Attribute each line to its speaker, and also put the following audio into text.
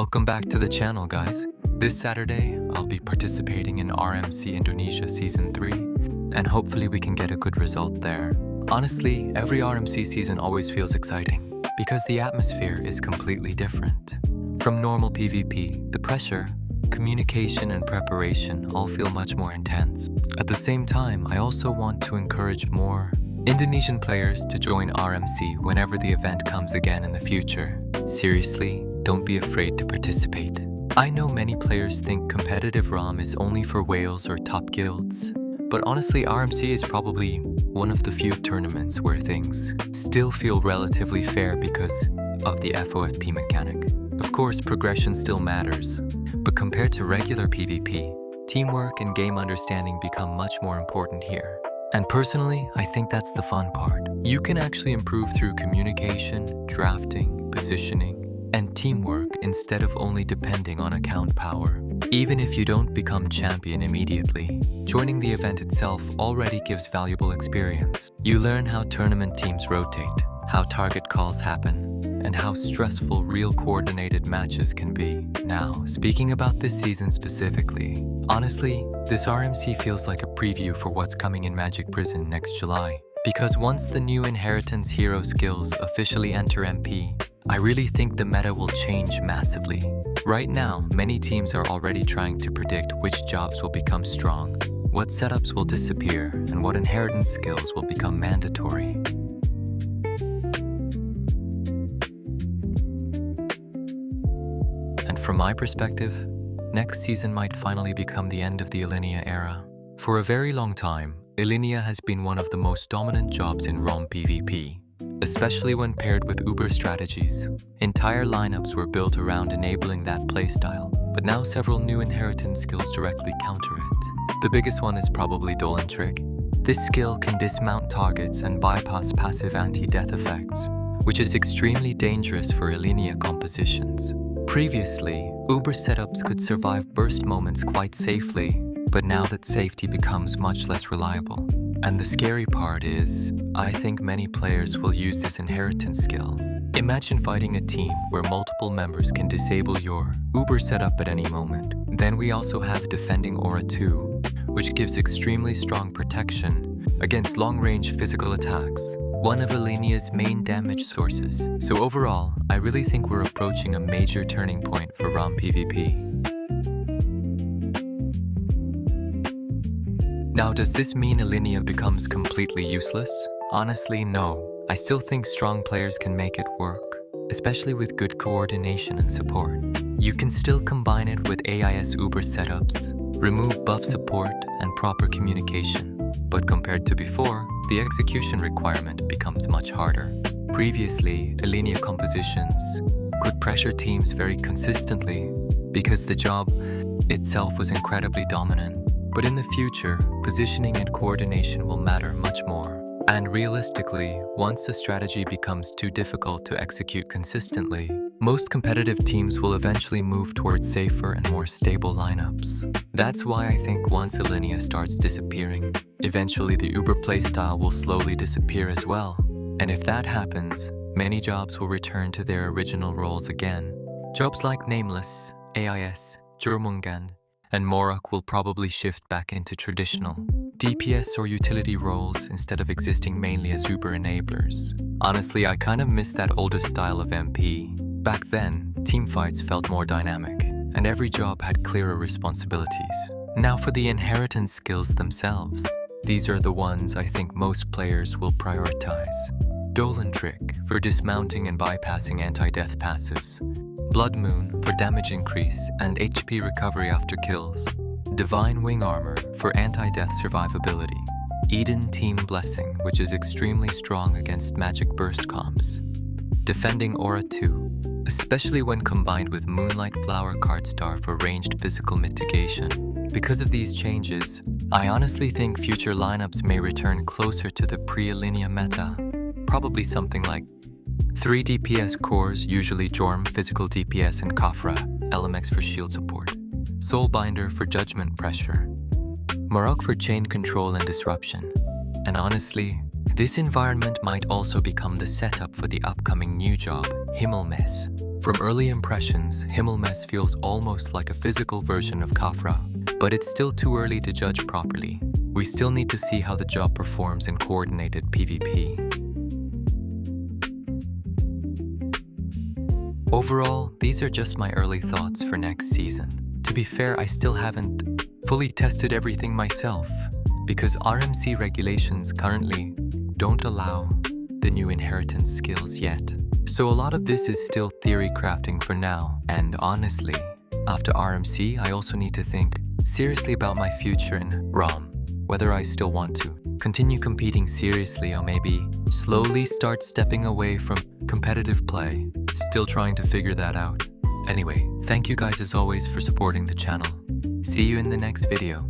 Speaker 1: Welcome back to the channel, guys. This Saturday, I'll be participating in RMC Indonesia Season 3, and hopefully we can get a good result there. Honestly, every RMC season always feels exciting, because the atmosphere is completely different. From normal PvP, the pressure, communication and preparation all feel much more intense. At the same time, I also want to encourage more Indonesian players to join RMC whenever the event comes again in the future. Seriously, don't be afraid to participate. I know many players think competitive ROM is only for whales or top guilds, but honestly RMC is probably one of the few tournaments where things still feel relatively fair because of the FOFP mechanic. Of course, progression still matters, but compared to regular PvP, teamwork and game understanding become much more important here. And personally, I think that's the fun part. You can actually improve through communication, drafting, positioning, and teamwork instead of only depending on account power. Even if you don't become champion immediately, joining the event itself already gives valuable experience. You learn how tournament teams rotate, how target calls happen, and how stressful real coordinated matches can be. Now, speaking about this season specifically, honestly, this RMC feels like a preview for what's coming in Magic Prison next July. Because once the new Inheritance hero skills officially enter MP, I really think the meta will change massively. Right now, many teams are already trying to predict which jobs will become strong, what setups will disappear, and what inheritance skills will become mandatory. And from my perspective, next season might finally become the end of the Elinia era. For a very long time, Elinia has been one of the most dominant jobs in ROM PvP, especially when paired with Uber strategies. Entire lineups were built around enabling that playstyle, but now several new inheritance skills directly counter it. The biggest one is probably Dolan Trick. This skill can dismount targets and bypass passive anti-death effects, which is extremely dangerous for Elinia compositions. Previously, Uber setups could survive burst moments quite safely, but now that safety becomes much less reliable. And the scary part is, I think many players will use this inheritance skill. Imagine fighting a team where multiple members can disable your Uber setup at any moment. Then we also have Defending Aura 2, which gives extremely strong protection against long-range physical attacks, one of Elinia's main damage sources. So overall, I really think we're approaching a major turning point for ROM PvP. Now, does this mean Elinia becomes completely useless? Honestly, no. I still think strong players can make it work, especially with good coordination and support. You can still combine it with AIS Uber setups, remove buff support, and proper communication. But compared to before, the execution requirement becomes much harder. Previously, Elinia compositions could pressure teams very consistently because the job itself was incredibly dominant. But in the future, positioning and coordination will matter much more. And realistically, once a strategy becomes too difficult to execute consistently, most competitive teams will eventually move towards safer and more stable lineups. That's why I think once Elinia starts disappearing, eventually the Uber playstyle will slowly disappear as well. And if that happens, many jobs will return to their original roles again. Jobs like Nameless, AIS, Jurmungan, and Morak will probably shift back into traditional DPS or utility roles instead of existing mainly as Uber enablers. Honestly, I kind of miss that older style of MP. Back then, teamfights felt more dynamic, and every job had clearer responsibilities. Now for the inheritance skills themselves. These are the ones I think most players will prioritize. Dolan Trick for dismounting and bypassing anti-death passives. Blood Moon for damage increase and HP recovery after kills. Divine Wing Armor for anti-death survivability. Eden Team Blessing, which is extremely strong against magic burst comps. Defending Aura 2, especially when combined with Moonlight Flower Card Star for ranged physical mitigation. Because of these changes, I honestly think future lineups may return closer to the pre-Elinia meta. Probably something like 3 DPS cores, usually Jorm, physical DPS, and Kafra, LMX for shield support. Soulbinder for judgment pressure. Marok for chain control and disruption. And honestly, this environment might also become the setup for the upcoming new job, Himmelmez. From early impressions, Himmelmez feels almost like a physical version of Kafra, but it's still too early to judge properly. We still need to see how the job performs in coordinated PvP. Overall, these are just my early thoughts for next season. To be fair, I still haven't fully tested everything myself, because RMC regulations currently don't allow the new inheritance skills yet. So a lot of this is still theory crafting for now, and honestly, after RMC, I also need to think seriously about my future in ROM, whether I still want to continue competing seriously or maybe slowly start stepping away from competitive play. Still trying to figure that out. Anyway, thank you guys as always for supporting the channel. See you in the next video.